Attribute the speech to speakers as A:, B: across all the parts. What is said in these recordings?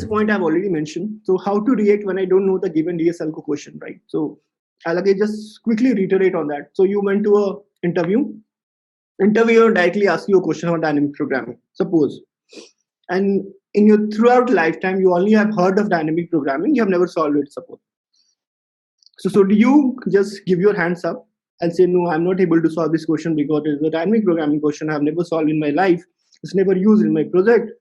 A: point I've already mentioned. So how to react when I don't know the given DSLCO question, right? So I'll again just quickly reiterate on that. So you went to a interviewer directly asks you a question on dynamic programming, suppose, and in your throughout lifetime you only have heard of dynamic programming, you have never solved it, suppose. So do you just give your hands up and say, no, I'm not able to solve this question because it's a dynamic programming question I've never solved in my life, it's never used in my project,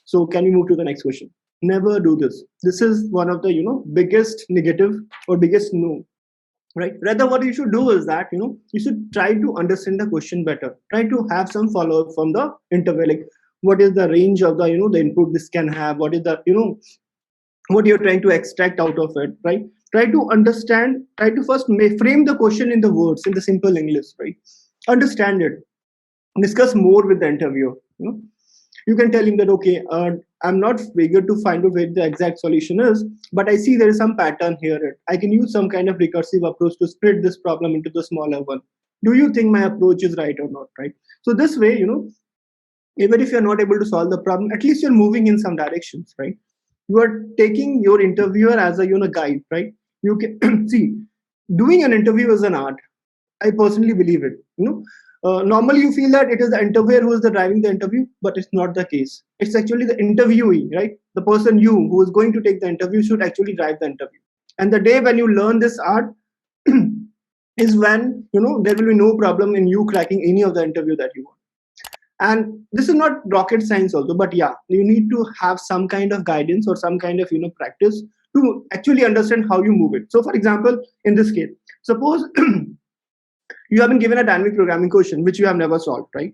A: so can you move to the next question? Never do this. This is one of the biggest negative or biggest no, right? Rather, what you should do is that you should try to understand the question better, try to have some follow-up from the interview, like what is the range of the the input this can have, what is the what you're trying to extract out of it, right? Try to understand, try to first frame the question in the words, in the simple English, right? Understand it, discuss more with the interviewer. You can tell him that, okay, I'm not eager to find out where the exact solution is, but I see there is some pattern here. I can use some kind of recursive approach to split this problem into the smaller one. Do you think my approach is right or not, right? So this way, even if you're not able to solve the problem, at least you're moving in some directions, right? You are taking your interviewer as a guide, right? You can see, doing an interview is an art. I personally believe it. Normally you feel that it is the interviewer who is driving the interview, but it's not the case. It's actually the interviewee, right? The person who is going to take the interview should actually drive the interview. And the day when you learn this art is when there will be no problem in you cracking any of the interview that you want. And this is not rocket science also, but yeah, you need to have some kind of guidance or some kind of practice to actually understand how you move it. So for example, in this case, suppose you have been given a dynamic programming question which you have never solved, right?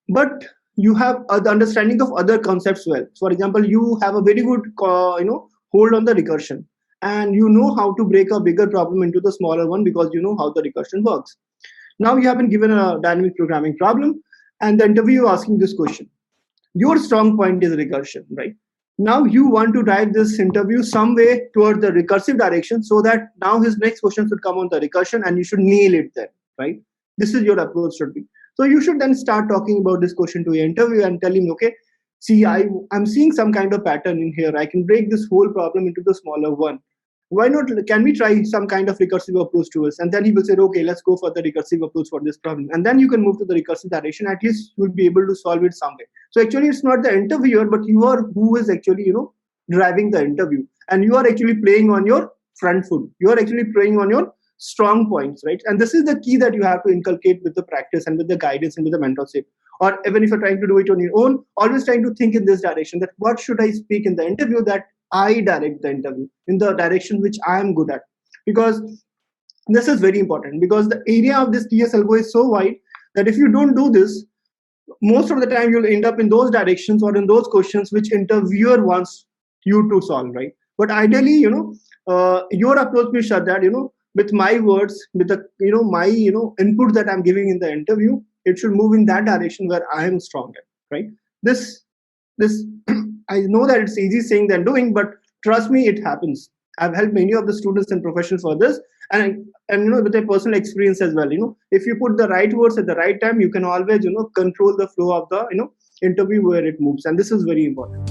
A: But you have the understanding of other concepts well. For example, you have a very good hold on the recursion, and you know how to break a bigger problem into the smaller one because you know how the recursion works. Now you have been given a dynamic programming problem, and the interviewer asking this question. Your strong point is recursion, right? Now you want to drive this interview some way toward the recursive direction so that now his next question should come on the recursion and you should nail it there, right? This is your approach should be. So you should then start talking about this question to your interviewer and tell him, okay, see, I'm seeing some kind of pattern in here. I can break this whole problem into the smaller one. Why not? Can we try some kind of recursive approach to us? And then he will say, okay, let's go for the recursive approach for this problem. And then you can move to the recursive direction. At least you'll be able to solve it some way. So actually, it's not the interviewer, but you are who is actually, driving the interview. And you are actually playing on your front foot. You are actually playing on your strong points, right? And this is the key that you have to inculcate with the practice and with the guidance and with the mentorship. Or even if you're trying to do it on your own, always trying to think in this direction, that what should I speak in the interview that I direct the interview in the direction which I am good at. Because this is very important, because the area of this DSLCO is so wide that if you don't do this, most of the time you'll end up in those directions or in those questions which interviewer wants you to solve, right? But ideally, your approach will shut that, with my words, with the, my, input that I'm giving in the interview, it should move in that direction where I am strong at, right? This I know that it's easy saying than doing, but trust me, it happens. I've helped many of the students and professionals for this, and with a personal experience as well. If you put the right words at the right time, you can always control the flow of the interview where it moves, and this is very important.